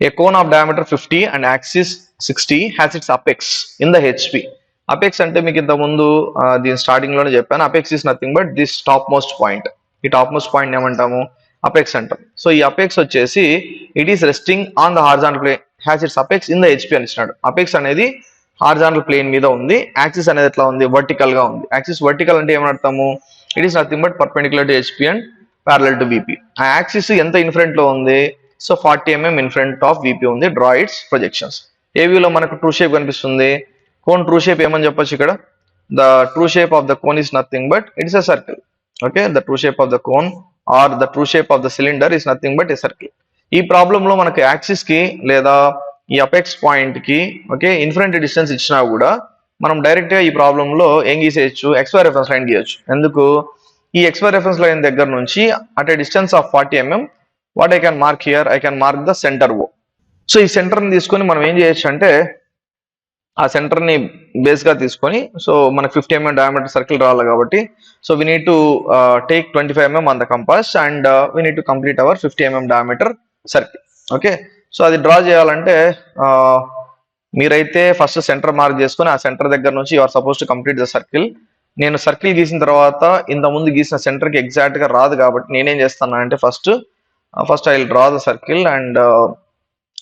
A cone of diameter 50 and axis 60 has its apex in the HP. Apex అంటే మీకు ఇంత ముందు దీని స్టార్టింగ్ లోనే చెప్పాను. Apex is nothing but this top most point. ఈ టాప్ మోస్ట్ పాయింట్ ఏమంటాము? అపెక్స్ అంటాం. సో ఈ అపెక్స్ వచ్చేసి it is resting on the horizontal plane, has its apex in the HP అని ఇచ్చినాడు. అపెక్స్ అనేది హారిజాంటల్ ప్లేన్ మీద ఉంది, యాక్సిస్ అనేది ఎట్లా ఉంది? వర్టికల్ గా ఉంది. యాక్సిస్ వర్టికల్ అంటే ఏమర్థము? It is nothing but perpendicular to HP and parallel to VP. ఆ యాక్సిస్ ఎంత ఇన్ఫ్రంట్ లో ఉంది? So 40 mm in front of VP ఉంది. Draw its projections. ఏ వ్యూలో మనకు ట్రూ షేప్ కనిపిస్తుంది? కోన్ ట్రూ షేప్ ఏమని చెప్పొచ్చు ఇక్కడ? The true shape of the cone is nothing but it's a circle. Okay, the true shape of the cone or the true shape of the cylinder is nothing but a circle. ఈ problem లో మనకి axis కి లేదా ఈ apex point కి okay in front distance ఇచ్చినా కూడా మనం డైరెక్ట్ గా ఈ ప్రాబ్లం లో ఏం గీసేయచ్చు? XY రెఫరెన్స్ లైన్ గీయచ్చు. ఎందుకు? ఈ XY రెఫరెన్స్ లైన్ దగ్గర నుంచి at a distance of 40 mm what I can mark here? I can mark the centre O. So ఈ సెంటర్ ని తీసుకొని మనం ఏం చేయొచ్చు అంటే ఆ సెంటర్ ని బేస్ గా తీసుకొని, సో మనకు 50 mm డయామీటర్ సర్కిల్ రావాలి కాబట్టి so we need to take 25 mm on the compass and we need to complete our 50 mm diameter circle. Okay, so అది డ్రా చేయాలంటే మీరైతే ఫస్ట్ సెంటర్ మార్క్ చేసుకొని ఆ సెంటర్ దగ్గర నుంచి you are suppose to complete the circle. నేను circle గీసిన తర్వాత ఇంత ముందు గీసిన సెంటర్ కి ఎగ్జాక్ట్ గా రాదు కాబట్టి నేనేం చేస్తాను అంటే first I will draw the circle and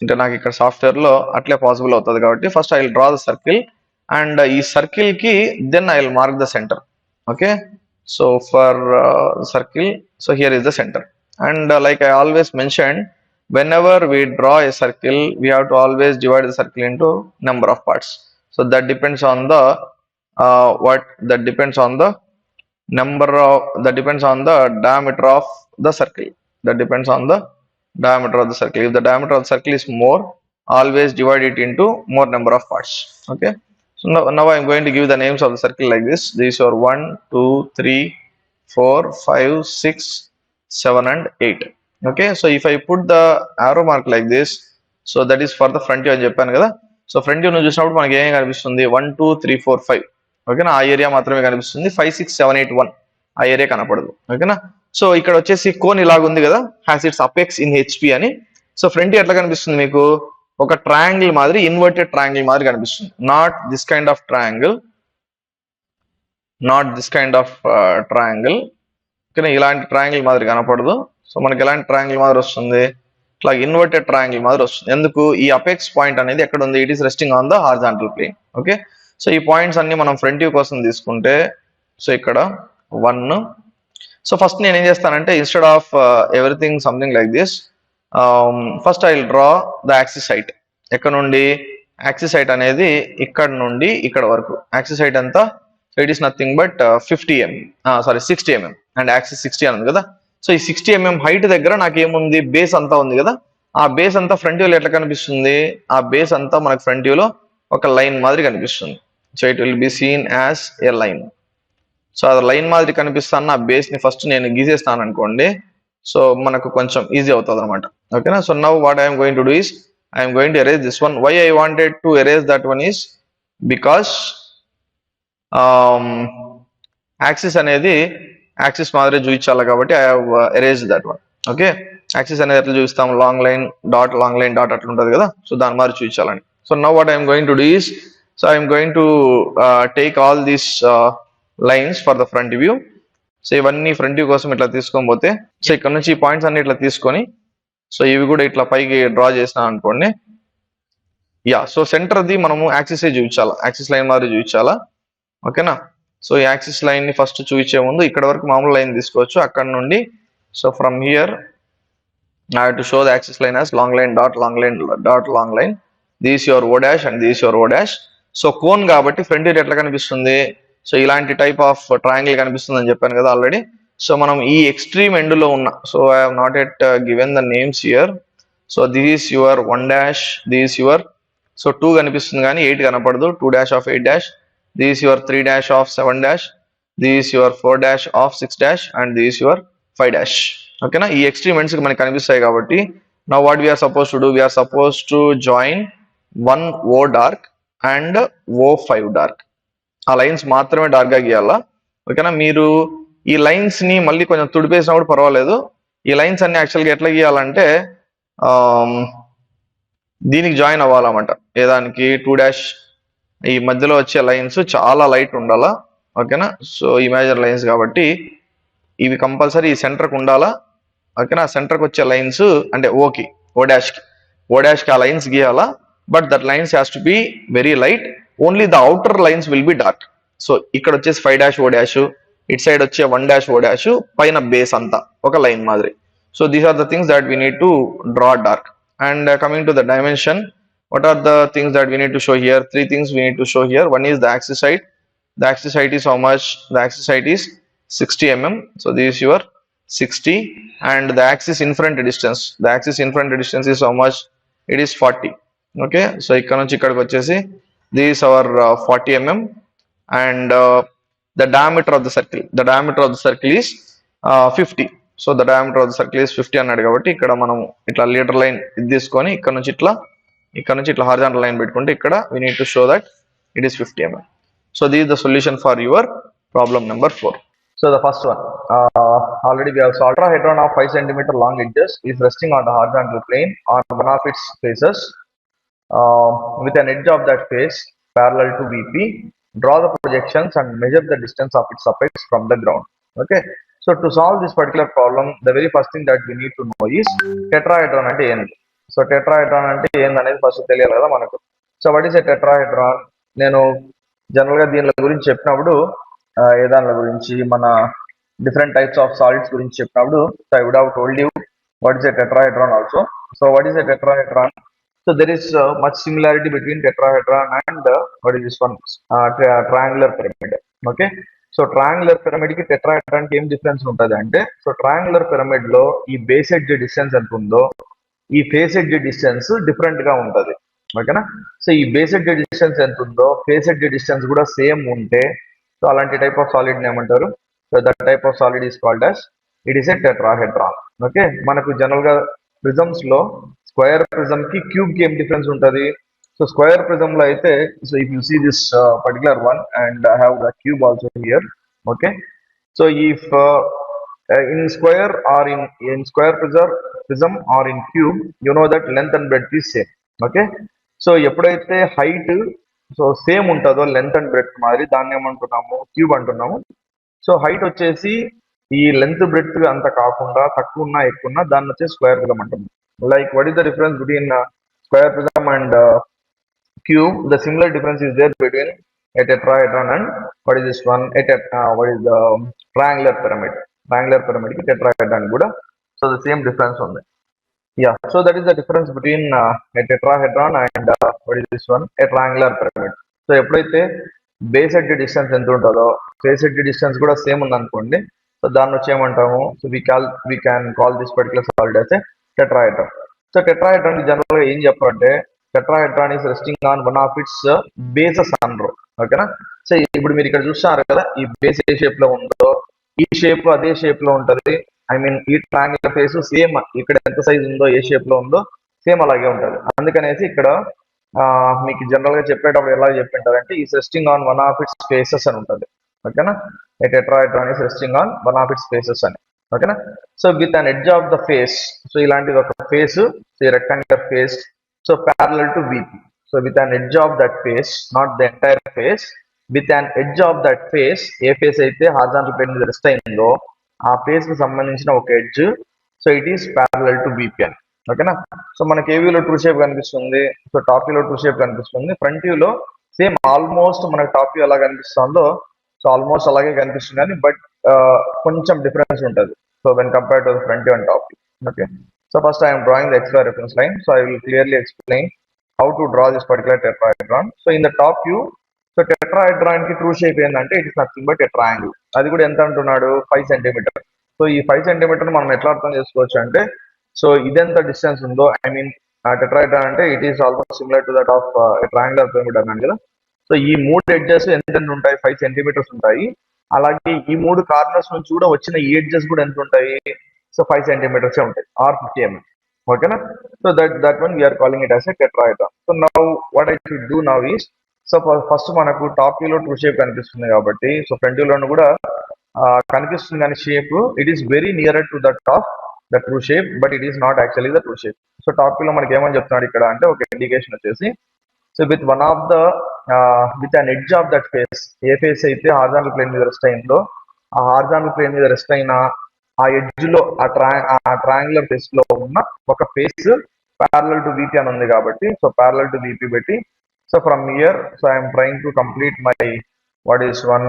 అంటే నాకు ఇక్కడ సాఫ్ట్వేర్ లో అట్లే పాసిబుల్ అవుతుంది కాబట్టి first I will draw the circle and ఈ సర్కిల్ కి then I will mark the centre. Okay, so for circle, so here is the centre and like I always mentioned, whenever we draw a circle we have to always divide the circle into number of parts. So that depends on the that depends on the diameter of the circle. That depends on the diameter of the circle. If the diameter of the circle is more, always divide it into more number of parts. Okay, so now I am going to give the names of the circle like this. These are 1 2 3 4 5 6 7 and 8. Okay, so if I put the arrow mark like this, so that is for the front view అని చెప్పాను కదా. So front view నుంచి చూసినప్పుడు మనకి ఏం కనిపిస్తుంది? 1 2 3 4 5. ఓకేనా, ఆ ఏరియా మాత్రమే కనిపిస్తుంది. 5 6 7 8 1 ఆ ఏరియా కనపడదు. ఓకేనా, సో ఇక్కడ వచ్చేసి కోన్ ఇలాగుంది కదా, has its apex in HP అని. సో ఫ్రంట్ ఎట్లా కనిపిస్తుంది మీకు? ఒక ట్రయాంగిల్ మాదిరి, ఇన్వర్టెడ్ ట్రయాంగిల్ మాదిరి కనిపిస్తుంది. Not this kind of triangle, triangle. ఓకేనా, ఇలాంటి ట్రయాంగిల్ మాదిరి కనపడదు. సో మనకి ఎలాంటి ట్రయాంగిల్ మాదిరి వస్తుంది? ఇట్లా ఇన్వర్టెడ్ ట్రయాంగిల్ మాదిరి వస్తుంది. ఎందుకు? ఈ అపెక్స్ పాయింట్ అనేది ఎక్కడ ఉంది? It is resting on the horizontal plane. Okay, so ఈ పాయింట్స్ అన్ని మనం ఫ్రంట్ వ్యూ కోసం తీసుకుంటే, సో ఇక్కడ 1. సో ఫస్ట్ నేను ఏం చేస్తానంటే instead of everything something like this, first I will draw the axis height. ఎక్కడ నుండి? యాక్సిస్ హైట్ అనేది ఇక్కడ నుండి ఇక్కడ వరకు. యాక్సిస్ హైట్ ఎంత? So it is nothing but 60 mm and axis 60 అని ఉంది కదా. సో ఈ 60 mm హైట్ దగ్గర నాకు ఏముంది? బేస్ అంతా ఉంది కదా. ఆ బేస్ అంతా ఫ్రంట్ వ్యూలో ఎట్లా కనిపిస్తుంది? ఆ బేస్ అంతా మనకు ఫ్రంట్ వ్యూలో ఒక లైన్ మాదిరి కనిపిస్తుంది. So it will be seen as a line. So అది లైన్ మాదిరి కనిపిస్తాను. ఆ బేస్ ని ఫస్ట్ నేను గీసేస్తాను అనుకోండి, సో మనకు కొంచెం ఈజీ అవుతుంది అనమాట. ఓకేనా, so now what I'm going to do is I'm going to erase this one. Why I wanted to erase that one is because axis అనేది యాక్సిస్ మాదిరి చూపించాలి కాబట్టి I have erase that one. Okay, axis అనేది ఎట్లా చూపిస్తాం? Long line dot అట్లా ఉంటుంది కదా. సో దాని మాదిరి చూపించాలని. So now what I'm going to do is, so I'm going to take all these lines for the front view. So ఇవన్నీ ఫ్రంట్ వ్యూ కోసం ఇట్లా తీసుకొని పోతే, సో ఇక్కడ నుంచి ఈ పాయింట్స్ అన్ని ఇట్లా తీసుకొని, సో ఇవి కూడా ఇట్లా పైకి డ్రా చేసినా అనుకోండి. యా, సో సెంటర్ ది మనము యాక్సిస్ చూపించాలా, యాక్సిస్ లైన్ మాదిరి చూపించాలా. ఓకేనా, సో ఈ యాక్సిస్ లైన్ ని ఫస్ట్ చూపించే ముందు ఇక్కడ వరకు మామూలు లైన్ తీసుకోవచ్చు. అక్కడ నుండి so from here I have to show the axis line as long line dot long line. This your O dash and this your O dash. So cone కాబట్టి ఫ్రంట్ వ్యూ ఎట్లా కనిపిస్తుంది? సో ఇలాంటి type of triangle కనిపిస్తుంది అని చెప్పాను కదా already. So మనం ఈ ఎక్స్ట్రీమ్ ఎండ్ లో ఉన్న, so I have not yet given the names here. So this is your 1 dash, this your so 2 కనిపిస్తుంది కానీ 8 కనపడదు. 2 dash of 8 dash, this your 3 dash of 7 dash, this your 4 dash of 6 dash and this your 5 dash. ఓకేనా, ఈ extreme ends మనకి కనిపిస్తాయి కాబట్టి now what we are suppose to do, we are suppose to join 1 O dark and O5 dark. ఆ lines మాత్రమే dark గా గీయాలా. ఓకేనా, మీరు ఈ లైన్స్ ని మళ్ళీ కొంచెం తుడిపేసినా కూడా పర్వాలేదు. ఈ లైన్స్ అన్ని యాక్చువల్గా ఎట్లా గీయాలంటే దీనికి జాయిన్ అవ్వాలన్నమాట. ఏదానికి 2 ఈ మధ్యలో వచ్చే లైన్స్ చాలా లైట్ ఉండాలా. ఓకేనా. సో ఇమాజినరీ లైన్స్ కాబట్టి ఇవి కంపల్సరీ ఈ సెంటర్కి ఉండాలా. ఓకేనా. సెంటర్కి వచ్చే లైన్స్ అంటే ఓ డాష్కి ఆ లైన్స్ గీయాలా. But that lines has to be very light. Only the outer lines will be dark. So ఇక్కడ వచ్చేసి 5 ఓ డాష్, ఇటు సైడ్ వచ్చే 1 ఓ డాష్, పైన బేస్ అంతా ఒక లైన్ మాదిరి. So these are the things that we need to draw dark. And coming to the dimension, what are the things that we need to show here? Three things we need to show here. One is the axis height. The axis height is how much? The axis height is 60 mm. So this is your 60. And the axis in front distance, the axis in front distance is how much? It is 40. Okay. So ఇక్కడ నుంచి ఇక్కడికి వచ్చేసి this is our 40 mm. And the diameter of the circle is 50. So the diameter of the circle is 50 అన్నాడు కాబట్టి ఇక్కడ మనం ఇట్లా litre line ఇది తీసుకొని ఇక్కడ నుంచి ఇట్లా హారిజాంటల్ లైన్ పెట్టుకుంటే ఇక్కడ we need to show that it is 50 mm. So this is the solution for your problem number 4. So the first one, already we have solved. Tetrahedron of 5 cm long edges is resting on the horizontal plane on one of its faces, with an edge of that face parallel to VP. Draw the projections and measure the distance of its apex from the ground. Okay. So to solve this particular problem, the very first thing that we need to know is tetrahedron ante ఏంది. So tetrahedron అంటే ఏందనేది first తెలియాలి కదా మనకు. So what is a tetrahedron? నేను జనరల్గా దీని గురించి చెప్పినప్పుడు ఏ దాని గురించి మన డిఫరెంట్ టైప్స్ ఆఫ్ సాలిడ్స్ గురించి చెప్పినప్పుడు I would have told you what is a tetrahedron also. So what is a tetrahedron? So there is much similarity between tetrahedron and what is this one, triangular pyramid. Okay. So triangular pyramid కి tetrahedron కి ఏం difference ఉంటుంది అంటే, so triangular pyramid లో ఈ base edge distance ఎంత ఉందో ఈ ఫేస్ ఎడ్జ్ డిస్టెన్స్ డిఫరెంట్ గా ఉంటది. ఓకేనా. సో ఈ బేస్ ఎడ్జ్ డిస్టెన్స్ ఎంత ఉందో ఫేస్ ఎడ్జ్ డిస్టెన్స్ కూడా సేమ్ ఉంటే సో అలాంటి టైప్ ఆఫ్ సాలిడ్ ఏమంటారు? So that type of solid is called as it is a tetrahedron. Okay. మనకు జనరల్ గా ప్రిజమ్స్ లో స్క్వేర్ ప్రిజమ్ కి క్యూబ్ కి ఏం డిఫరెన్స్ ఉంటది? సో స్క్వేర్ ప్రిజమ్ లో అయితే, so if you see this particular one and I have the cube also here. Okay. So if in square or in square prism or in cube, you know that length and breadth is same. Okay. So ఎప్పుడైతే height so same ఉంటుందో length and breadth మాదిరి దాన్ని ఏమంటున్నాము? Cube అంటున్నాము. So height వచ్చేసి ఈ length breadth అంత కాకుండా తక్కువ ఉన్నా ఎక్కువ ఉన్నా దాన్ని వచ్చేసి స్క్వేర్ ప్రిజం అంటున్నాం. Like what is the difference between square prism and cube? The similar difference is there between a tetrahedron and what is this one? What is the triangular pyramid? Triangular pyramid ki tetrahedron kuda. So the same difference on that. Yeah. So that is the difference between a tetrahedron and what is this one? A triangular pyramid. So ఎప్పుడైతే base edge distance ఎంత ఉంటుందో face edge distance కూడా same ఉంది అనుకోండి. So దాన్ని వచ్చి ఏమంటాము? So we can call this particular solid as a tetrahedron. So tetrahedron general గా ఏం చెప్పాలంటే tetrahedron is resting on one of it's bases అంటారు. ఓకేనా. సో ఇప్పుడు మీరు ఇక్కడ చూస్తున్నారు కదా, ఈ బేస్ ఏ షేప్ లో ఉందో ఈ షేప్ అదే షేప్ లో ఉంటది. ఐ మీన్ ఈ ట్రయాంగులర్ ఫేస్ సేమ్ ఇక్కడ ఎంత సైజ్ ఉందో ఏ షేప్ లో ఉందో సేమ్ అలాగే ఉంటది. అందుకనేసి ఇక్కడ మీకు జనరల్ గా చెప్పేటప్పుడు ఎలా చెప్పింటారంటే is resting on one of its faces అని ఉంటది. ఓకేనా. A tetrahedron is resting on one of its faces అని. ఓకేనా. So with an edge of the face, so ఇలాంటిది ఒక face, so rectangular face, so parallel to VP. So with an edge of that face, not the entire face, with an edge of that face, ఏ face అయితే horizontal plane మీద rest అయిందో ఆ face కి సంబంధించిన ఒక edge, so it is parallel to VP అని. ఓకేనా. సో మనకి ఏ వ్యూలో ట్రూ షేప్ కనిపిస్తుంది? సో టాప్ వ్యూలో ట్రూ షేప్ కనిపిస్తుంది. ఫ్రంట్ వ్యూలో సేమ్ ఆల్మోస్ట్ మనకు టాప్ వ్యూ ఎలా కనిపిస్తుందో సో ఆల్మోస్ట్ అలాగే కనిపిస్తుంది కానీ బట్ కొంచెం డిఫరెన్స్ ఉంటుంది. So when compare to front view and top view. Okay. So first I'm drawing the XY reference line. So I will clearly explain how to draw this particular tetrahedron. So in the top view, so tetrahedron కి true shape ఏంటంటే it is nothing but a triangle. అది కూడా ఎంత అంటున్నాడు? 5 centimetre. So ఈ 5 centimetre మనం ఎట్లా అర్థం చేసుకోవచ్చు అంటే, సో ఇదెంత డిస్టెన్స్ ఉందో, ఐ మీన్ టెట్రాహెడ్రాన్ అంటే it is almost similar to that of triangular pyramid అన్నాను కదా. సో ఈ 3 ఎడ్జెస్ ఎంత ఉంటాయి? 5 సెంటీమీటర్స్ ఉంటాయి. అలాగే ఈ 3 కార్నర్స్ నుంచి కూడా వచ్చిన ఈ ఎడ్జెస్ కూడా ఎంత ఉంటాయి? సో 5 సెంటీమీటర్స్ ఉంటాయి ఆర్ 50 mm. ఓకేనా. So that one we are calling it as a tetrahedron. So now what I should do now is, so first మనకు టాప్ వ్యూలో ట్రూ షేప్ కనిపిస్తుంది కాబట్టి సో ఫ్రంట్ వ్యూలో కూడా కనిపిస్తుంది కానీ shape it is very near to that of the true shape, but it is not actually the true shape. So top view లో మనకి ఏమని చెప్తున్నాడు ఇక్కడ అంటే ఒక ఇండికేషన్ వచ్చేసి, so with one of the with an edge of that face, ఏ face అయితే హార్జాంటల్ ప్లేన్ మీద రెస్ట్ అయిందో ఆ హార్జాంటల్ ప్లేన్ మీద రెస్ట్ అయిన ఆ ఎడ్జ్ లో ఆ ట్రయాంగులర్ ఫేస్ లో ఉన్న ఒక ఫేస్ ప్యారలల్ టు VP అని ఉంది కాబట్టి, సో ప్యారలల్ టు VP పెట్టి, so from here so I'm trying to complete my what is one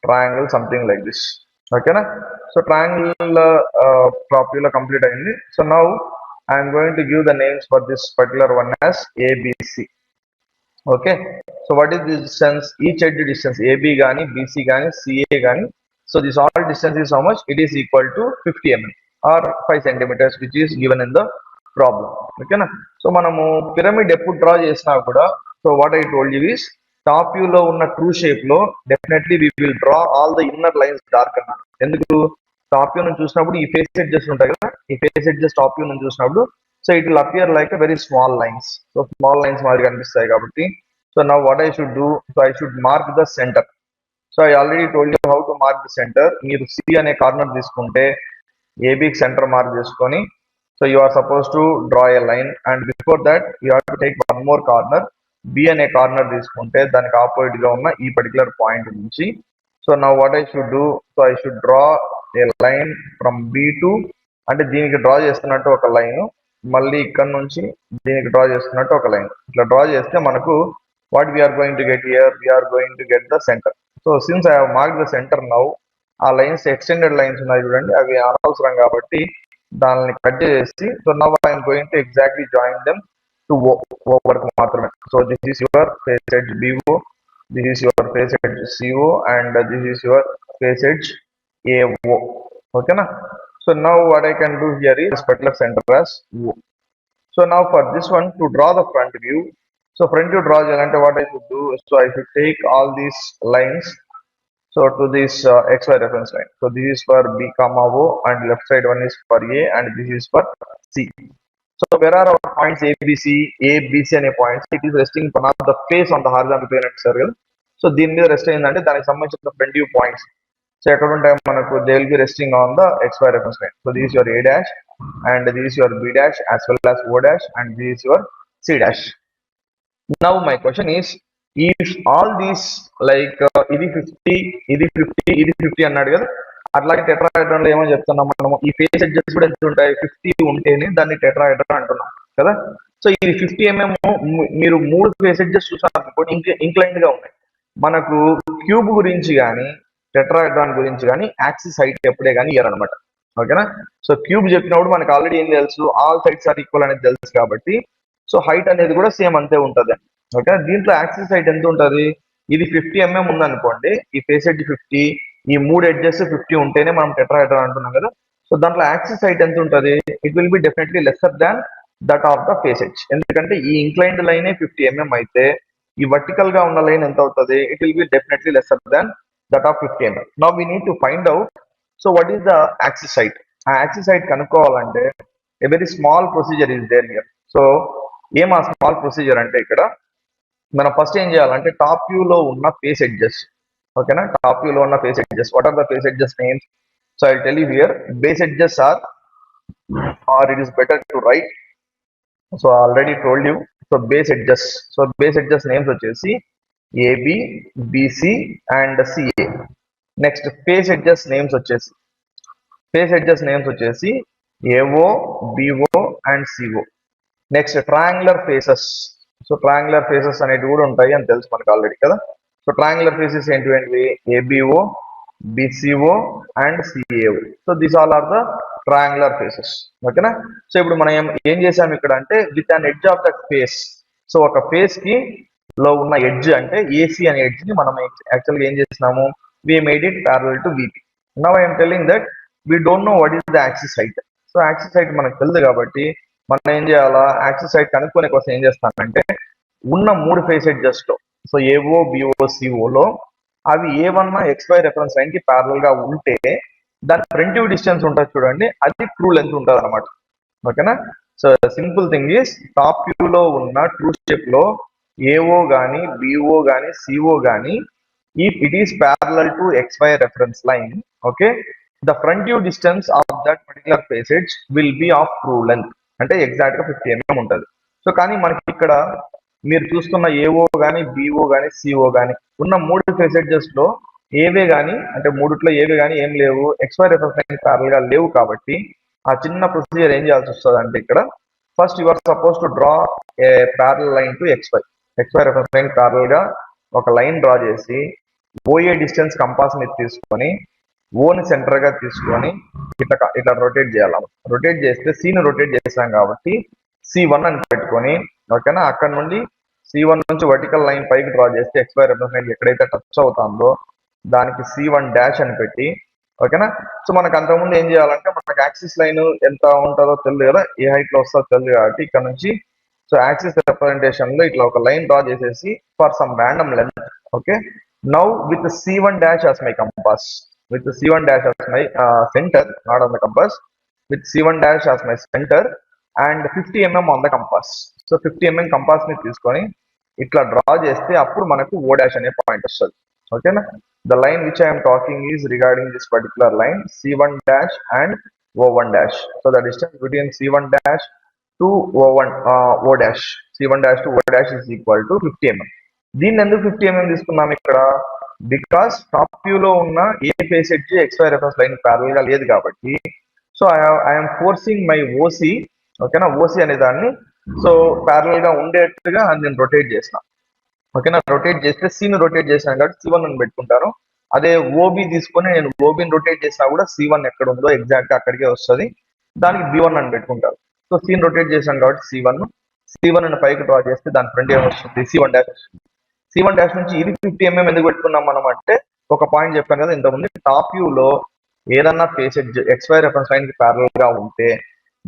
triangle something like this. ఓకేనా? సో ట్రయాంగిల్ టాప్ వ్యూ లో కంప్లీట్ అయింది. So now I'm going to give the names for this particular one as ABC. Okay, so what is the distance, each edge distance AB గానీ BC గానీ CA గానీ, so this all distance is how much, it is equal to 50 mm or 5 centimeters which is given in the problem. ఓకేనా? So మనము pyramid ఎప్పుడు draw చేసినా కూడా, so what I told you is top view లో ఉన్న true shape లో definitely we will draw all the inner lines dark అన్నారు. ఎందుకు? టాప్ వ్యూ నుంచి చూసినప్పుడు ఈ ఫేస్ ఎడ్జెస్ ఉంటాయి కదా, ఈ ఫేస్ ఎడ్జెస్ టాప్ వ్యూ నుంచి చూసినప్పుడు so it will appear like very small lines. So small lines మాదిరి కనిపిస్తాయి కాబట్టి, so now what I should do, so I should mark the centre. So I already told you how to mark the centre. మీరు C అనే corner తీసుకుంటే ఏబీకి centre mark చేసుకొని, so you are suppose to draw a line and before that you have to take one more corner. B అనే corner తీసుకుంటే దానికి opposite గా ఉన్న ఈ పర్టికులర్ పాయింట్ నుంచి, so now what I should do, so I should draw A line from B to, అంటే దీనికి draw చేస్తున్నట్టు ఒక లైన్, మళ్ళీ ఇక్కడ నుంచి దీనికి డ్రా చేస్తున్నట్టు ఒక లైన్. ఇట్లా డ్రా చేస్తే మనకు what we're going to get here, we're going to get the centre. So since I have mark the centre now, ఆ లైన్స్ ఎక్స్టెండెడ్ లైన్స్ ఉన్నాయి చూడండి, అవి అనవసరం కాబట్టి దానిని కట్ చేసి, so now I'm going to exactly join them to O వరకు మాత్రమే. So this is your face edge BO, this is your face edge CO, and this is your face edge AO. ఓకేనా? So now what I can do here is particular centre as O. So now for this one to draw the front view, so front view draw చేయాలంటే what I should do, so I should take all these lines, so to this XY reference line. So this is for B comma O, and left side one is for A, and this is for C. So where are our points ABC అనే points? It is resting on the face on the horizontal plane and circle. So దీని మీద rest అయిందంటే దానికి సంబంధించిన front view points so ఎక్కడ ఉంటాయి మనకు, they will be resting on the XY reference line. So this is your A dash, and this is your B dash as well as O dash, and this is your C dash. Now my question is, if all these like ఇది 50 ఇది 50 ఇది 50 అన్నాడు కదా, అట్లాగే tetrahedron లో ఏమని చెప్తున్నాం మనము, ఈ ఫేస్ ఎడ్జెస్ కూడా ఎంత ఉంటాయి, 50 ఉంటేనే దాన్ని టెట్రాహెడ్రాన్ అంటున్నాం కదా. సో ఇది 50 mm, మీరు మూడు ఫేస్ ఎడ్జెస్ చూసారనుకోండి ఇంక్లైన్డ్ గా ఉన్నాయి. మనకు క్యూబ్ గురించి కానీ టెట్రాహెడ్రాన్ గురించి కానీ యాక్సిస్ హైట్ ఎప్పుడే కానీ ఇయర్ అనమాట. ఓకేనా? సో క్యూబ్ చెప్పినప్పుడు మనకు ఆల్రెడీ ఏం తెలుసు, ఆల్ సైడ్స్ ఆర్ ఈక్వల్ అనేది తెలుసు కాబట్టి, సో హైట్ అనేది కూడా సేమ్ అంతే ఉంటుంది. ఓకే, దీంట్లో యాక్సిస్ హైట్ ఎంత ఉంటుంది, ఇది 50 mm ఉందనుకోండి, ఈ ఫేస్ ఎడ్జ్ 50, ఈ మూడు ఎడ్జెస్ 50 ఉంటేనే మనం టెట్రాహెడ్రాన్ అంటున్నాం కదా. సో దాంట్లో యాక్సిస్ హైట్ ఎంత ఉంటుంది, it will be definitely lesser than that of the face edge. ఎందుకంటే ఈ ఇంక్లైన్డ్ లైన్ 50 mm అయితే ఈ వర్టికల్ గా ఉన్న లైన్ ఎంత అవుతుంది, it will be definitely lesser than that of 50 mm. Now we need to find out, so what is the axis height. ఆ axis height కనుక్కోవాలంటే a very small procedure is there here. So ఏం ఆ small procedure అంటే, ఇక్కడ మనం first ఏం చేయాలంటే top view లో ఉన్న ఫేస్ ఎడ్జెస్, ఓకేనా, టాప్ వ్యూ లో ఉన్న face edges, what are the face edges names. So I tell you here, base edges are, or it is better to write, so already told you. So base edges, so base edges names వచ్చేసి AB, BC and CA. Next face edges names వచ్చేసి AO, BO and CO. Next triangular faces, so triangular faces అనేవి కూడా ఉంటాయి అని తెలుసు మనకు already కదా. So triangular faces ఏంటివి, ABO, BCO and CAO. So these all are the triangular faces. ఓకేనా? సో ఇప్పుడు మనం ఏం చేసాం ఇక్కడ అంటే, with an edge of that face, so ఒక ఫేస్ కి లో ఉన్న ఎడ్జ్ అంటే AC అనే ఎడ్జ్ ని మనం యాక్చువల్గా ఏం చేసినాము, we made it parallel to VP. Now I am telling that we don't know what is the axis height. So axis height మనకు తెలియదు కాబట్టి మనం ఏం చేయాలా, యాక్సిస్ హైట్ కనుక్కునే కోసం ఏం చేస్తానంటే, ఉన్న మూడు ఫేస్ ఎడ్జెస్ లో, సో AO, BO, CO లో అవి ఏమన్నా XY రెఫరెన్స్ లైన్ కి ప్యారల్ గా ఉంటే దాని ఫ్రంట్ వ్యూ డిస్టెన్స్ ఉంటుంది చూడండి, అది ట్రూ లెంత్ ఉంటుంది అనమాట. ఓకేనా? So simple thing is, top view లో ఉన్న ట్రూ షేప్ లో AO గానీ BO గానీ CO గానీ, if it is parallel to XY reference line, okay, the front view distance of that particular passage will be of true length. అంటే exact గా 50 mm ఉంటుంది. So కానీ మనకి ఇక్కడ మీరు చూస్తున్న ఏఓ కానీ బిఓ కానీ సిఓ కానీ ఉన్న మూడు ఫెసెడ్జెస్ లో ఏవే కానీ అంటే మూడిట్లో ఏవే కానీ ఏం లేవు, ఎక్స్వై రెఫరెన్స్ లైన్ ప్యారల్ గా లేవు. కాబట్టి ఆ చిన్న ప్రొసీజర్ ఏం చేయాల్సి వస్తుంది అంటే ఇక్కడ first you are suppose to draw a parallel line to XY reference line parallel గా ఒక లైన్ డ్రా చేసి ఓఏ డిస్టెన్స్ కంపాస్ మీద తీసుకొని ఓని సెంటర్ గా తీసుకొని ఇట్లా రొటేట్ చేయాలి. రొటేట్ చేస్తే సీని రొటేట్ చేసాం కాబట్టి C1 అని పెట్టుకొని, ఓకేనా, అక్కడ నుండి C1 నుంచి వర్టికల్ లైన్ పైకి డ్రా చేస్తే ఎక్స్వై రెఫరెన్స్ లైన్ ఎక్కడైతే టచ్ అవుతుందో దానికి C1 డాష్ అని పెట్టి, ఓకేనా. సో మనకు అంతకుముందు ఏం చేయాలంటే మనకు యాక్సిస్ లైన్ ఎంత ఉంటుందో తెలియదు కదా, ఏ హైట్ లో వస్తుందో తెలియదు కాబట్టి ఇక్కడ నుంచి సో యాక్సిస్ రిప్రజెంటేషన్ లో ఇట్లా ఒక లైన్ డ్రా చేసేసి for some random length, okay. Now with C1 dash as my compass, with C1 dash as my center, not on the compass, with C1 dash as my center and 50 mm on the compass. So 50 mm compass ని తీసుకొని ఇట్లా draw చేస్తే అప్పుడు మనకు O dash అనే point వస్తుంది, ఓకేనా. The line which I am talking is regarding this particular line C1 dash and O1 dash. So the distance between C1 dash to O1 O dash, C1 dash to O dash is equal to 50 mm. దీన్ని ఎందుకు 50 mm తీసుకున్నాం ఇక్కడ? Because top view లో ఉన్న ఏ face edge XY reference line parallel గా లేదు కాబట్టి so I'm forcing my OC, ఓకేనా, ఓసి అనే దాన్ని సో ప్యారల్ గా ఉండేట్టుగా నేను రొటేట్ చేసిన, ఓకేనా. రొటేట్ చేస్తే సీని రొటేట్ చేసినాను కాబట్టి C1 అని పెట్టుకుంటాను. అదే ఓబి తీసుకొని నేను ఓబిని రొటేట్ చేసినా కూడా C1 ఎక్కడ ఉందో ఎగ్జాక్ట్ గా అక్కడికే వస్తుంది, దానికి B1 అని పెట్టుకుంటాను. సో సీని రొటేట్ చేశాను కాబట్టి C1 అని పైకి డ్రా చేస్తే దాని ఫ్రంట్ ఏమొస్తుంది C1 డాష్ వస్తుంది. C1 డాష్ నుంచి ఇది 50 mm ఎందుకు పెట్టుకున్నాం మనం అంటే ఒక పాయింట్ చెప్పాను కదా ఇంతకుముందు, టాప్ వ్యూ లో ఏదన్నా ఫేసెడ్ ఎక్స్వై రెఫరెన్స్ లైన్ కి ప్యారల్ గా ఉంటే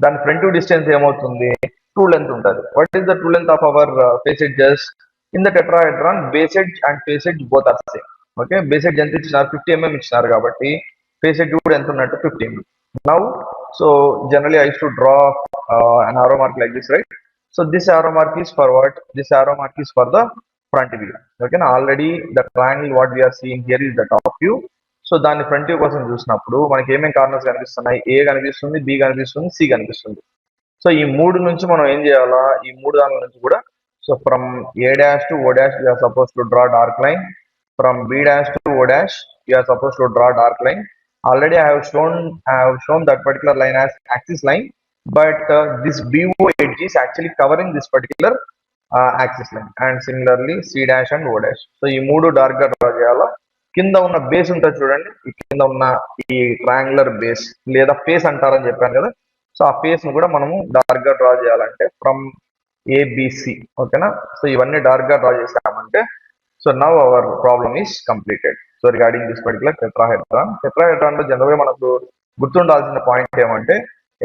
దాని ఫ్రంట్ వ్యూ డిస్టెన్స్ ఏమవుతుంది, ట్రూ లెంత్ ఉంటుంది. What is the true length of our face edges in the tetrahedron? Base edge and face edge both are same, okay. Base edge ఎంత ఇచ్చినారు, 50 mm ఇచ్చినారు కాబట్టి ఫేసెడ్ కూడా ఎంత ఉన్నట్టు 50 mm. Now so generally I to draw an arrow mark like this, right? So this arrow mark is for what? This arrow mark is for the front view, okay. Already the triangle what we are seeing here is the top view. So దాన్ని front view కోసం చూసినప్పుడు మనకి ఏమేమి corners కనిపిస్తున్నాయి, ఏ కనిపిస్తుంది, B కనిపిస్తుంది, C కనిపిస్తుంది. So ఈ మూడు నుంచి మనం ఏం చేయాలా, ఈ మూడు దాని నుంచి కూడా so from A dash to O dash you are suppose to draw dark line, from B dash to O dash you are suppose to draw dark line. Already I have shown that particular line as axis line, but this BO edge is actually covering this particular axis line. And similarly C dash and O dash. So ఈ మూడు dark గా draw చేయాలా. కింద ఉన్న base ఉంటుంది చూడండి, ఈ కింద ఉన్న ఈ ట్రయాంగులర్ బేస్ లేదా ఫేస్ అంటారని చెప్పాను కదా, సో ఆ ఫేస్ ను కూడా మనము డార్క్ గా డ్రా చేయాలంటే ఫ్రమ్ ఏబిసి, ఓకేనా. సో ఇవన్నీ డార్క్ గా డ్రా చేసామంటే so now hour problem is completed. So regarding this particular tetrahedron లో జనరల్ గా మనకు గుర్తుండాల్సిన పాయింట్ ఏమంటే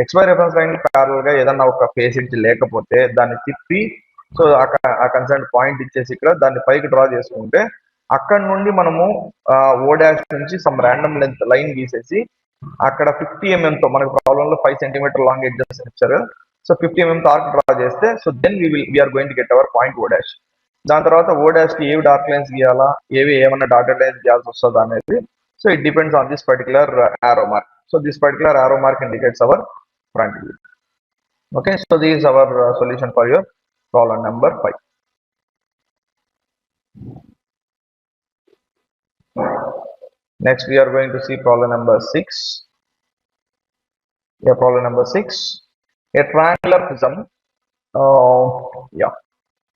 ఎక్స్వై రెఫరెన్స్ లైన్ ప్యారల్ గా ఏదన్నా ఒక ఫేస్ ఎడ్జ్ లేకపోతే దాన్ని తిప్పి సో ఆ కన్సర్న్ పాయింట్ ఇచ్చేసి ఇక్కడ దాన్ని పైకి డ్రా చేసుకుంటే అక్కడ నుండి మనము ఓ డాష్ నుంచి సమ్ ర్యాండమ్ లెంత్ లైన్ గీసేసి అక్కడ 50 mm తో మనకు ప్రాబ్లమ్ లో 5 cm లాంగ్ ఎడ్జెస్ ఇచ్చారు. సో 50 mm తో ఆర్క్ డ్రా చేస్తే so then we are going to get our point O dash. దాని తర్వాత ఓ డాష్ కి ఏవి డార్క్ లైన్స్ గీయాలా, ఏమన్నా డాటెడ్ లైన్స్ గీయాల్సి వస్తుందా అనేది so it depends on this particular arrow mark. So this particular arrow mark indicates our front view. Okay, so this is our solution for your problem number 5. Next we are going to see problem number 6. Yeah, problem number 6. A triangular prism.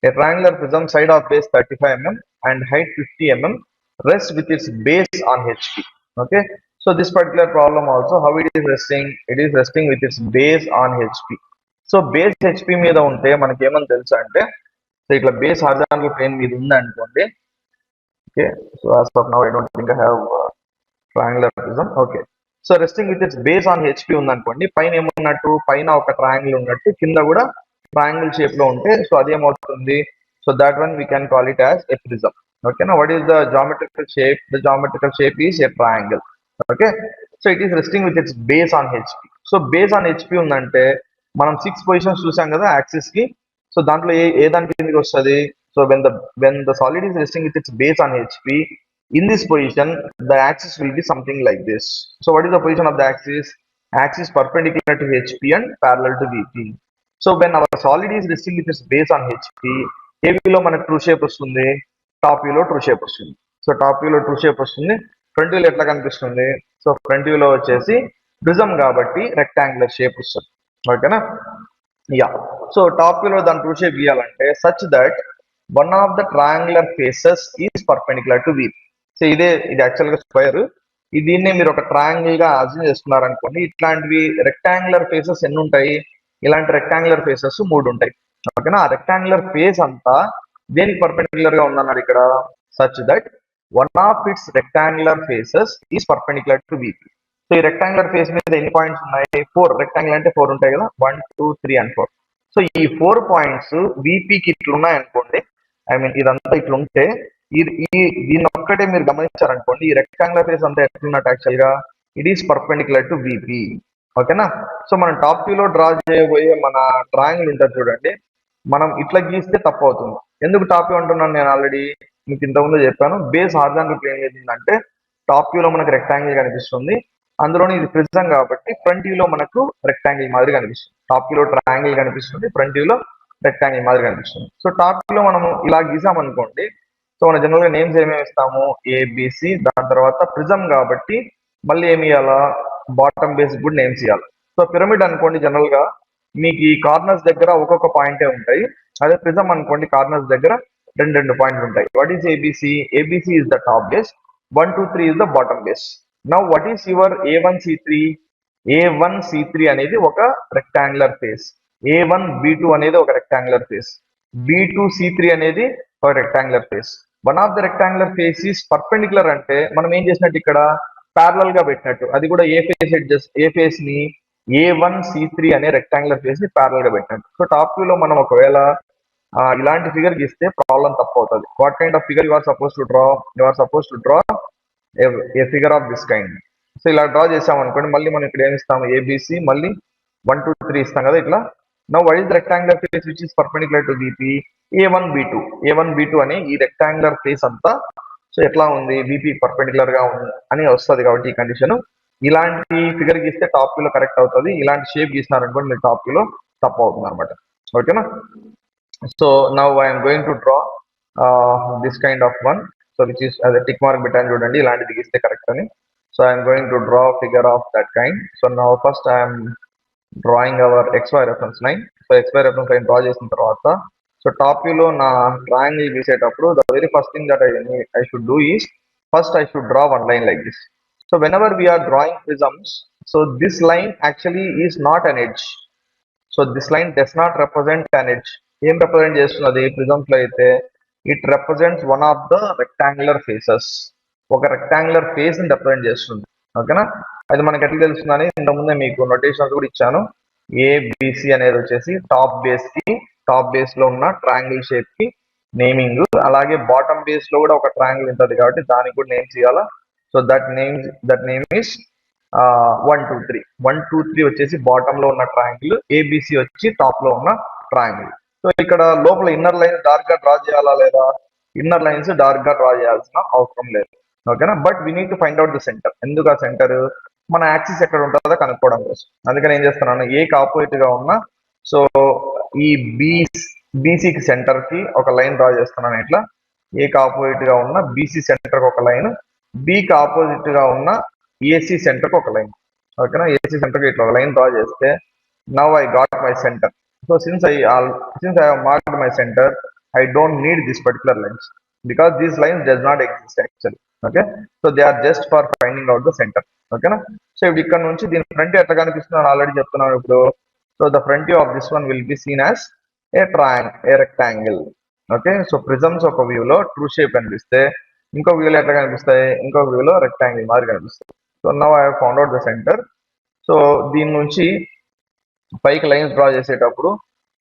A triangular prism side of base 35 mm and height 50 mm rests with its base on HP. Okay, so this particular problem also how it is resting? It is resting with its base on HP. So base HP మీద ఉంటే మనకి ఏమని తెలుసు అంటే so ఇట్లా base horizontal plane మీద ఉంది అనుకోండి. Okay, so as of now I don't think I have triangular prism. Okay, so resting with its base on HP ఉంది అనుకోండి, పైన ఏమున్నట్టు, పైన ఒక ట్రయాంగిల్ ఉన్నట్టు, కింద కూడా ట్రయాంగిల్ షేప్ లో ఉంటే సో అదేమవుతుంది, so that one we can call it as a prism. ఓకేనా, what is the geometrical shape? The geometrical shape is a triangle. Okay, so it is resting with its base on HP. So base on HP ఉందంటే మనం 6 positions చూసాం కదా axis కి, so దాంట్లో ఏ దాని కిందకి వస్తుంది? So when the solid is resting with its base on HP, In this position, the axis will be something like this. So what is the position of the axis? Axis perpendicular to HP and parallel to VP. So when our solid is resting with its base on HP, AB లో మనకు true shape వస్తుంది, top view లో true shape వస్తుంది. So top view లో true shape వస్తుంది, front view లో ఎట్లా కనిపిస్తుంది? సో ఫ్రంట్ వ్యూ లో వచ్చేసి ప్రిజం కాబట్టి రెక్టాంగులర్ షేప్ వస్తుంది. ఓకేనా? యా. సో టాప్ వ్యూ లో దాని ట్రూ షేప్ గీయాలంటే such that one of the triangular faces is perpendicular to VP. So ఇది యాక్చువల్ గా స్క్వేర్. దీన్నే మీరు ఒక ట్రయాంగిల్ గా అజ్యూమ్ చేసుకున్నారు అనుకోండి. ఇట్లాంటివి రెక్టాంగులర్ ఫేసెస్ ఎన్ని ఉంటాయి? ఇలాంటి రెక్టాంగులర్ ఫేసెస్ 3 ఉంటాయి. ఓకేనా? ఆ రెక్టాంగులర్ ఫేస్ అంతా దేనికి పర్పెండిక్యులర్ గా ఉందన్నారు ఇక్కడ? Such that one of it's rectangular faces is perpendicular to VP. So ఈ రెక్టాంగులర్ ఫేస్ మీద ఎన్ని పాయింట్స్ ఉన్నాయి? 4. రెక్టాంగిల్ అంటే 4 ఉంటాయి కదా, 1 2 3 and 4. సో ఈ 4 పాయింట్స్ VPకి ఇట్లున్నాయి అనుకోండి, ఐ మీన్ ఇదంతా ఇట్లుంటే దీన్ని ఒక్కటే మీరు గమనించారనుకోండి, ఈ రెక్టాంగులర్ ఫేస్ అంతా ఎట్లున్నట్టు యాక్చువల్ గా it is perpendicular to VP. ఓకేనా? సో మనం టాప్ వ్యూ లో డ్రా చేయబోయే మన ట్రయాంగిల్ ఉంటుంది చూడండి, మనం ఇట్లా గీస్తే తప్పు అవుతుంది. ఎందుకు టాప్ వ్యూ అంటున్నాను? నేను ఆల్రెడీ మీకు ఇంతకుముందు చెప్పాను, బేస్ హారిజాంటల్ ప్లేన్ ఏంటంటే టాప్ వ్యూ లో మనకు రెక్టాంగిల్ కనిపిస్తుంది, అందులోని ఇది ప్రిజం కాబట్టి ఫ్రంట్ వ్యూ లో మనకు రెక్టాంగిల్ మాదిరి కనిపిస్తుంది. టాప్ వ్యూ లో ట్రయాంగిల్ కనిపిస్తుంది, ఫ్రంట్ వ్యూ లో రెక్టాంగిల్ మాదిరి కనిపిస్తుంది. సో టాప్ వ్యూ లో మనం ఇలా గీసామనుకోండి, సో మన జనరల్ గా నేమ్స్ ఏమేమి ఇస్తాము? ఏబిసి, దాని తర్వాత ప్రిజం కాబట్టి మళ్ళీ ఏమి ఇవ్వాలా? బాటమ్ బేస్ కూడా నేమ్స్ ఇవ్వాలి. సో పిరమిడ్ అనుకోండి, జనరల్ గా మీకు ఈ కార్నర్స్ దగ్గర ఒక్కొక్క పాయింటే ఉంటాయి. అదే ప్రిజం అనుకోండి, కార్నర్స్ దగ్గర రెండు పాయింట్లు ఉంటాయి. What is ABC? ABC is the top base, 1 2 3 is the bottom base. Now what is your A1C3? A1C3 అనేది ఒక రెక్టాంగులర్ ఫేస్, A1B2 అనేది ఒక రెక్టాంగులర్ ఫేస్, B2C3 అనేది ఒక rectangular face. One of the rectangular face is perpendicular అంటే మనం ఏం చేసినట్టు ఇక్కడ ప్యారలల్ గా పెట్టినట్టు, అది కూడా ఏ ఫేస్ ని A1C3 అనే రెక్టాంగులర్ ఫేస్ ని ప్యారలల్ గా పెట్టినట్టు. సో టాప్ వ్యూ లో మనం ఒకవేళ ఇలాంటి ఫిగర్ గీస్తే ప్రాబ్లం తప్పు అవుతుంది. What kind of figure you are suppose to draw? You are suppose to draw a figure of this kind. So ఇలా డ్రా చేసాం అనుకోండి, మళ్ళీ మనం ఇక్కడ ఏమి ఇస్తాము? ఏబిసి మళ్ళీ 1 2 3 ఇస్తాం కదా ఇట్లా. Now what is the rectangular face which is perpendicular to VP? A1B2 అనే ఈ రెక్టాంగులర్ ఫేస్ అంతా సో ఎట్లా ఉంది? VP పర్పెండిక్యులర్ గా ఉంది అని వస్తుంది కాబట్టి ఈ కండిషన్. ఇలాంటి ఫిగర్ గీస్తే టాప్ వ్యూ లో కరెక్ట్ అవుతుంది, ఇలాంటి షేప్ గీసినారనుకోండి మీరు టాప్ వ్యూ లో తప్పు అవుతుంది అనమాట. ఓకేనా? So now I'm going to draw this kind of one. So which is అదే టిక్ మార్క్ పెట్టాను చూడండి, ఇలాంటిది గీస్తే కరెక్ట్ అని. So I'm going to draw figure of that kind. So now first I'm drawing our XY reference line. So XY reference line draw చేసిన తర్వాత, so top view లో నా ట్రయాంగిల్ గీసేటప్పుడు the very first thing that I should do is first I should draw one line like this. So whenever we are drawing prisms, so this line actually is not an edge. So this line does not represent an edge. ఏం represent చేస్తున్నది prisms లో అయితే? It represents one of the rectangular faces. ఒక rectangular face ని represent చేస్తుంది. ఓకేనా? అది మనకి ఎట్లా తెలుస్తుందని ఇంతకుముందే మీకు నోటేషన్స్ కూడా ఇచ్చాను. ఏబిసి అనేది వచ్చేసి టాప్ బేస్ లో ఉన్న ట్రయాంగిల్ షేప్ కి నేమింగ్, అలాగే బాటమ్ బేస్ లో కూడా ఒక ట్రయాంగిల్ ఉంటుంది కాబట్టి దానికి కూడా నేమ్స్ ఇవ్వాలా. So that name is 1 2 3. 1 2 3 వచ్చేసి బాటమ్ లో ఉన్న ట్రయాంగిల్, ఏబిసి వచ్చి టాప్ లో ఉన్న ట్రయాంగిల్. సో ఇక్కడ లోపల ఇన్నర్ లైన్స్ డార్క్ గా డ్రా చేయాలా లేదా? ఇన్నర్ లైన్స్ డార్క్ గా డ్రా చేయాల్సిన అవసరం లేదు. ఓకేనా? But we need to find out the centre. ఎందుకు ఆ సెంటర్? మన యాక్సిస్ ఎక్కడ ఉంటుందో కనుక్కోవడం కోసం. అందుకని ఏం చేస్తున్నాను, ఏకి ఆపోజిట్ గా ఉన్న సో ఈ బీసీకి సెంటర్ కి ఒక లైన్ డ్రా చేస్తున్నాను ఇట్లా. ఏకి ఆపోజిట్ గా ఉన్న బీసీ సెంటర్ కి ఒక లైన్, బికి ఆపోజిట్ గా ఉన్న ఏసీ సెంటర్ కి ఒక లైన్. ఓకేనా? ఏసీ సెంటర్ కి ఇట్లా ఒక లైన్ డ్రా చేస్తే now I got my centre. So since I have marked my center, I don't need this particular lines because these lines does not exist actually. Okay, so they are just for finding out the center. ఓకేనా? So ఇప్పుడు ఇక్కడ నుంచి దీని front ఎట్లా కనిపిస్తుందని already చెప్తున్నాను ఇప్పుడు. So the front view of this one will be seen as a rectangle. Okay, so prisms ఒక వ్యూ లో ట్రూ షేప్ కనిపిస్తే ఇంకో వ్యూలో ఎట్లా కనిపిస్తాయి? ఇంకో వ్యూలో రెక్టాంగిల్ మాదిరి కనిపిస్తాయి. So now I have found out the centre. So దీని నుంచి పైకి లైన్స్ డ్రా చేసేటప్పుడు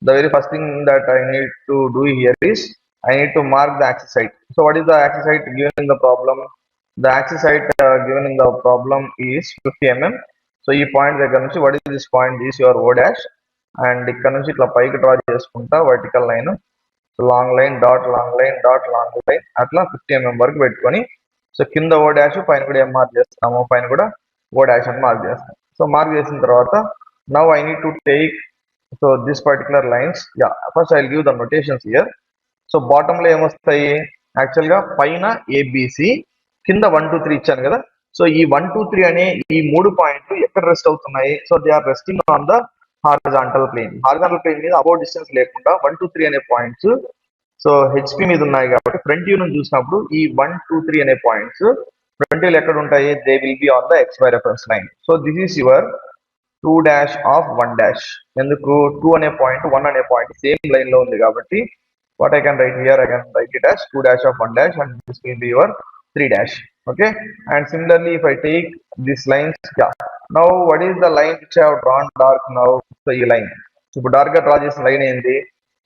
the very first thing that I need to do here is I need to mark the axis height. So what is the axis height given in the problem? The axis height given in the problem is 50 mm. So ఈ point దగ్గర నుంచి what is this point? This your O dash, and ఇక్కడ నుంచి ఇట్లా పైకి draw చేసుకుంటా vertical line, long line dot long line dot long line అట్లా 50 mm వరకు పెట్టుకొని సో కింద ఓ డాష్, పైన కూడా ఏం మార్క్ చేస్తాము, పైన కూడా ఓ డాష్ అని మార్క్ చేస్తాం. సో మార్క్ చేసిన తర్వాత now I need to take so this particular lines. Yeah, first I give the notations here. So bottom లో ఏమొస్తాయి, యాక్చువల్ గా పైన ఏబిసి, కింద 1 2 3 ఇచ్చాను కదా. సో ఈ 1 2 3 అనే ఈ 3 పాయింట్లు ఎక్కడ రెస్ట్ అవుతున్నాయి, so they are resting on the horizontal plane. Horizontal plane మీద అబౌట్ డిస్టెన్స్ లేకుండా 1 2 3 అనే పాయింట్స్ సో హెచ్పి మీద ఉన్నాయి కాబట్టి ఫ్రంట్ వ్యూ నుంచి చూసినప్పుడు ఈ 1 2 3 అనే పాయింట్స్ ఫ్రంట్ వ్యూలో ఎక్కడ ఉంటాయి, they will be on the XY reference line. So this is your 2 dash of 1 dash. ఎందుకు 2 అనే పాయింట్ 1 అనే పాయింట్ సేమ్ లైన్ లో ఉంది కాబట్టి what I can write here, I can write it as 2 dash of 1 dash and this will be your 3 dash. Okay, and similarly if I take these lines, yeah, now what is the line which I have drawn dark now? So ఈ line ఇప్పుడు dark గా draw చేసిన line ఏంటి,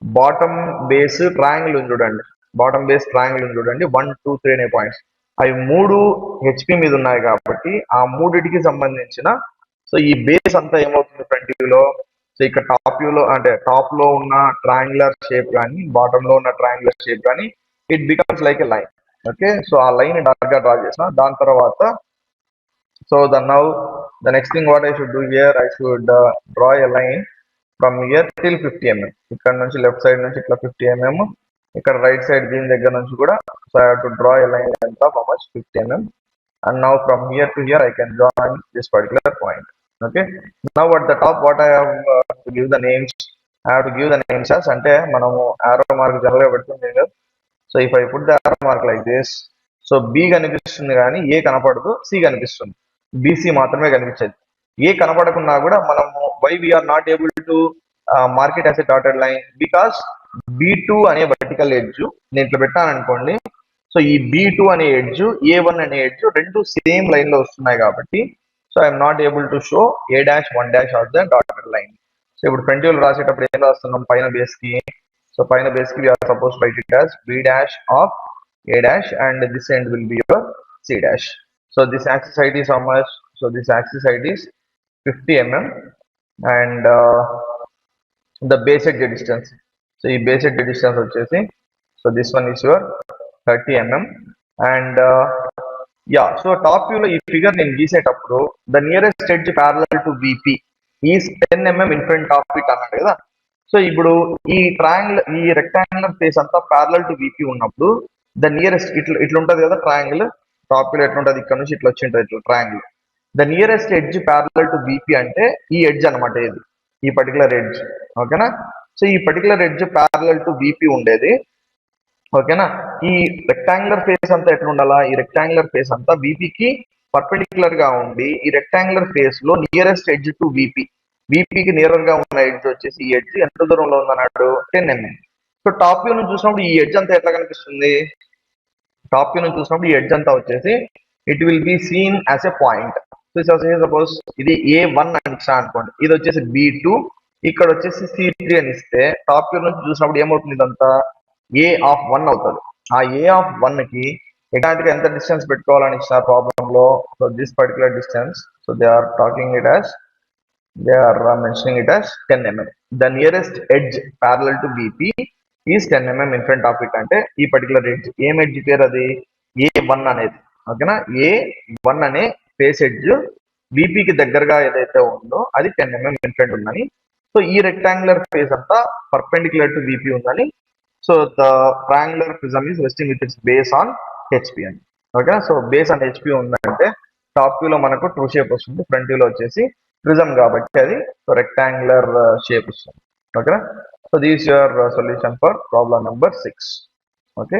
bottom base triangle ఉంది చూడండి, bottom base triangle ఉంది చూడండి, 1 2 3 అనే పాయింట్స్ అవి 3 హెచ్పి మీద ఉన్నాయి కాబట్టి ఆ మూడిటికి సంబంధించిన సో ఈ బేస్ అంతా ఏమవుతుంది ఫ్రంట్ వ్యూలో, సో ఇక్కడ టాప్ వ్యూలో అంటే టాప్ లో ఉన్న ట్రయాంగులర్ షేప్ కానీ బాటమ్ లో ఉన్న ట్రయాంగులర్ షేప్ కానీ it becomes like a line. Okay, so ఆ లైన్ డార్క్ గా డ్రా చేసిన దాని తర్వాత so now the next thing what I should do here, I should draw a line from here till 50 mm. ఇక్కడ నుంచి left side నుంచి ఇట్లా 50 mm, ఇక్కడ రైట్ సైడ్ దీని దగ్గర నుంచి కూడా so I have to draw a line length of how much 50 mm. And now from here to here I can join this particular point. Okay, now at the top what I have to give the names, I have to give the names as ante manamu arrow mark general ga pedutundi కదా. So if I put the arrow mark like this, so B కనిపిస్తుంది కానీ A కనపడదు, C కనిపిస్తుంది, BC మాత్రమే కనిపించేది. A కనపడకున్నా కూడా మనము why we are not able to mark it as a dotted line, because B2 అనే vertical edge నేను ఇట్లా పెట్టాను అనుకోండి, సో ఈ B2 అనే ఎడ్జ్, A1 అనే ఎడ్జ్ రెండు సేమ్ లైన్ లో వస్తున్నాయి కాబట్టి so I'm not able to show A', 1' of the dotted line. So ఇప్పుడు ఫ్రంట్ వ్యూ రాసేటప్పుడు ఏం రాస్తున్నాం, పైన బేస్ కి, సో పైన బేస్ కి we are suppose write it as B' of A' and this end will be your C'. So this axis height is how much, so this axis height is 50 mm and the base edge distance, so ఈ base edge distance వచ్చేసి so this one is your 30 mm and yeah, so top view లో ఈ figure నేను గీసేటప్పుడు the nearest edge parallel to VP is 10 mm in front of it అన్నాడు కదా. So ఇప్పుడు ఈ triangle ఈ రెక్టాంగులర్ ఫేస్ అంతా parallel to VP ఉన్నప్పుడు ద నియరెస్ట్ ఇట్లా ఉంటది కదా ట్రయాంగిల్, టాప్ వ్యూ ఎట్లా ఉంటది, ఇక్కడ నుంచి ఇట్లా వచ్చి ఉంటుంది ఇట్లా triangle. The nearest edge parallel to VP అంటే ఈ ఎడ్జ్ అనమాట, ఇది ఈ పర్టికులర్ ఎడ్జ్. ఓకేనా, సో ఈ particular edge parallel to VP ఉండేది. ఓకేనా, ఈ రెక్టాంగులర్ ఫేస్ అంతా ఎట్లా ఉండాలా, ఈ రెక్టాంగులర్ ఫేస్ అంతా VPకి పర్పెండిక్యులర్ గా ఉండి ఈ రెక్టాంగులర్ ఫేస్ లో నియరెస్ట్ ఎడ్జ్ టు VPకి నియరర్ గా ఉన్న ఎడ్జ్ వచ్చేసి ఈ ఎడ్జ్ ఎంత దూరంలో ఉందన్నాడు, 10 mm. సో టాప్ వ్యూ నుంచి చూసినప్పుడు ఈ ఎడ్జ్ అంతా ఎట్లా కనిపిస్తుంది, టాప్ వ్యూ నుంచి చూసినప్పుడు ఈ ఎడ్జ్ అంతా వచ్చేసి it will be seen as a point. So suppose ఇది A1 అని ఇచ్చా అనుకోండి, ఇది వచ్చేసి B2, ఇక్కడ వచ్చేసి C3 అని ఇస్తే టాప్ వ్యూ నుంచి చూసినప్పుడు ఏమవుతుంది, ఇదంతా A1 అవుతుంది. ఆ A1 కి ఎటాటికి ఎంత డిస్టెన్స్ పెట్టుకోవాలని ఇచ్చిన ప్రాబ్లమ్ లో, so this particular distance, so they are talking it as they are mentioning it as 10 mm. The nearest edge parallel to VP is 10 mm in front of it అంటే ఈ particular edge ఏం edge పేరు, అది A1 అనేది. ఓకేనా, A1 అనే face edge VPకి దగ్గరగా ఏదైతే ఉందో అది 10 mm in front ఉందని, సో ఈ రెక్టాంగులర్ ఫేస్ అంతా పర్పెండిక్యులర్ టు VP ఉందని, so the triangular prism is resting with its base on HP అని. ఓకేనా, సో బేస్ ఆన్ HP ఉందంటే టాప్ వ్యూ లో మనకు ట్రూ షేప్ వస్తుంది, ఫ్రంట్ వ్యూ లో వచ్చేసి ప్రిజమ్ కాబట్టి అది రెక్టాంగులర్ షేప్ వస్తుంది. ఓకేనా, so this your solution for problem number 6. Okay.